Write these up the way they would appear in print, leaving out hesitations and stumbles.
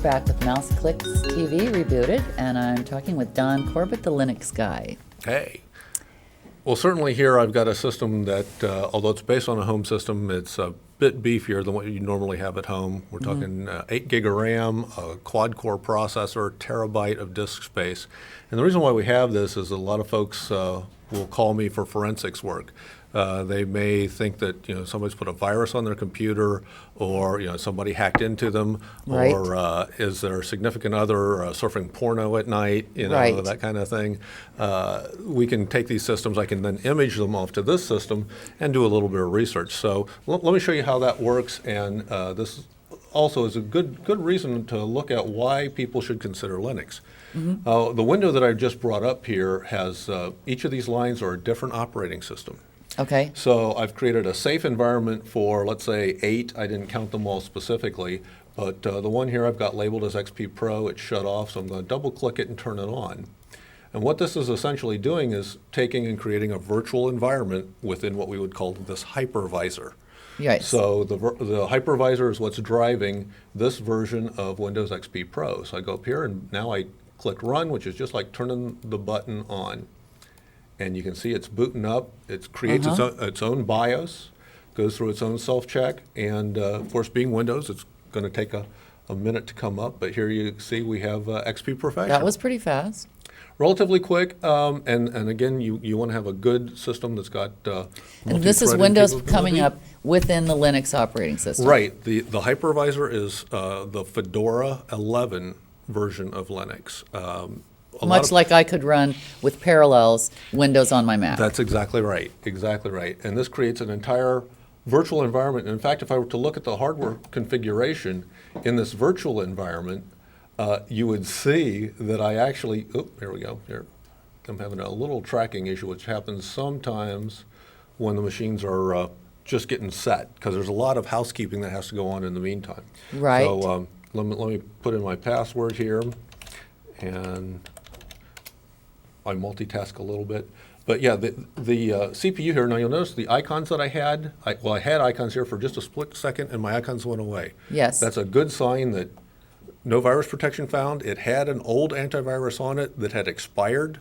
back with Mouse Clicks TV Rebooted, and I'm talking with Don Corbett, the Linux guy. Hey. Well, certainly here I've got a system that, although it's based on a home system, it's a bit beefier than what you normally have at home. We're talking 8 gig of RAM, a quad-core processor, terabyte of disk space. And the reason why we have this is a lot of folks will call me for forensics work. They may think that somebody's put a virus on their computer, or somebody hacked into them, Right. or is their significant other surfing porno at night, Right. that kind of thing. We can take these systems, I can then image them off to this system and do a little bit of research. So let me show you how that works, and this also is a good reason to look at why people should consider Linux. The window that I just brought up here has each of these lines are a different operating system. Okay. So I've created a safe environment for, let's say, 8. I didn't count them all specifically, but the one here I've got labeled as XP Pro. It's shut off, so I'm going to double-click it and turn it on. And what this is essentially doing is taking and creating a virtual environment within what we would call this hypervisor. Yes. So the hypervisor is what's driving this version of Windows XP Pro. So I go up here, and now I click Run, which is just like turning the button on. And you can see it's booting up. It creates its own BIOS, goes through its own self-check, and of course, being Windows, it's going to take a minute to come up. But here you see we have XP Professional. That was pretty fast. Relatively quick, and again, you want to have a good system that's got And this is multi-threading Windows capability. coming up within the Linux operating system. Right. The hypervisor is the Fedora 11 version of Linux. Much like I could run with Parallels Windows on my Mac. That's exactly right. Exactly right. And this creates an entire virtual environment. In fact, if I were to look at the hardware configuration in this virtual environment, you would see that I actually, here we go. Here, I'm having a little tracking issue, which happens sometimes when the machines are just getting set, because there's a lot of housekeeping that has to go on in the meantime. Right. So let me put in my password here, and I multitask a little bit. But yeah, the CPU here, now you'll notice the icons that I had, I had icons here for just a split second, and my icons went away. Yes. That's a good sign that no virus protection found. It had an old antivirus on it that had expired.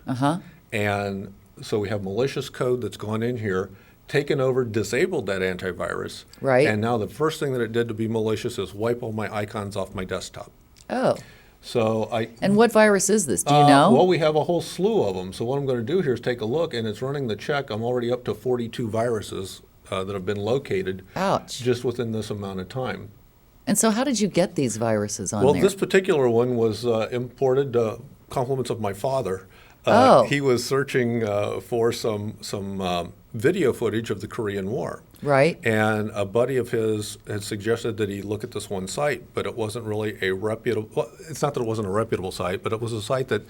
And so we have malicious code that's gone in here, taken over, disabled that antivirus. Right. And now the first thing that it did to be malicious is wipe all my icons off my desktop. Oh. So And what virus is this? Do you know? Well, we have a whole slew of them. So what I'm going to do here is take a look, and it's running the check. I'm already up to 42 viruses that have been located. Ouch. Just within this amount of time. And so how did you get these viruses on Well, there? this particular one was imported, compliments of my father. Oh. He was searching for some video footage of the Korean War. Right. And a buddy of his had suggested that he look at this one site, but it wasn't really a reputable, well, it's not that it wasn't a reputable site, but it was a site that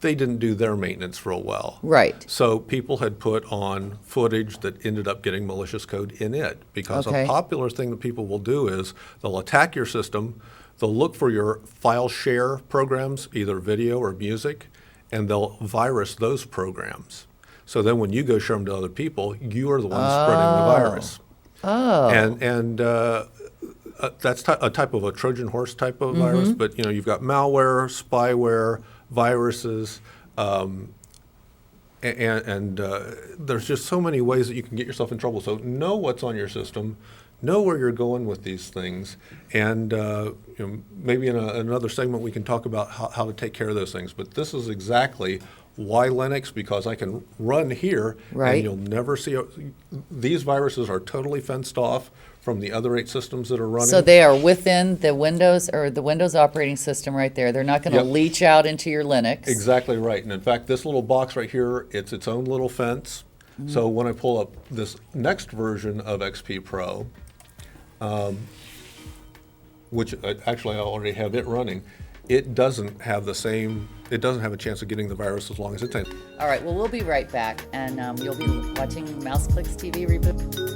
they didn't do their maintenance real well. Right. So people had put on footage that ended up getting malicious code in it, because Okay. a popular thing that people will do is they'll attack your system, they'll look for your file share programs, either video or music, and they'll virus those programs. So then when you go share them to other people, you are the one spreading the virus. Oh. And that's a type of a Trojan horse type of virus, but you've got malware, spyware, viruses, and there's just so many ways that you can get yourself in trouble. So know what's on your system, know where you're going with these things, and maybe in another segment we can talk about how to take care of those things. But this is exactly why Linux, because I can run here, Right. and you'll never see these viruses are totally fenced off from the other 8 systems that are running. So they are within the Windows or the Windows operating system right there. They're not going to Yep. leach out into your Linux. Exactly right. And in fact, this little box right here, it's its own little fence. So when I pull up this next version of XP Pro, which actually I already have it running, it doesn't have the same, it doesn't have a chance of getting the virus as long as it's in. All right, well, we'll be right back, and you'll be watching Mouse Clicks TV Reboot.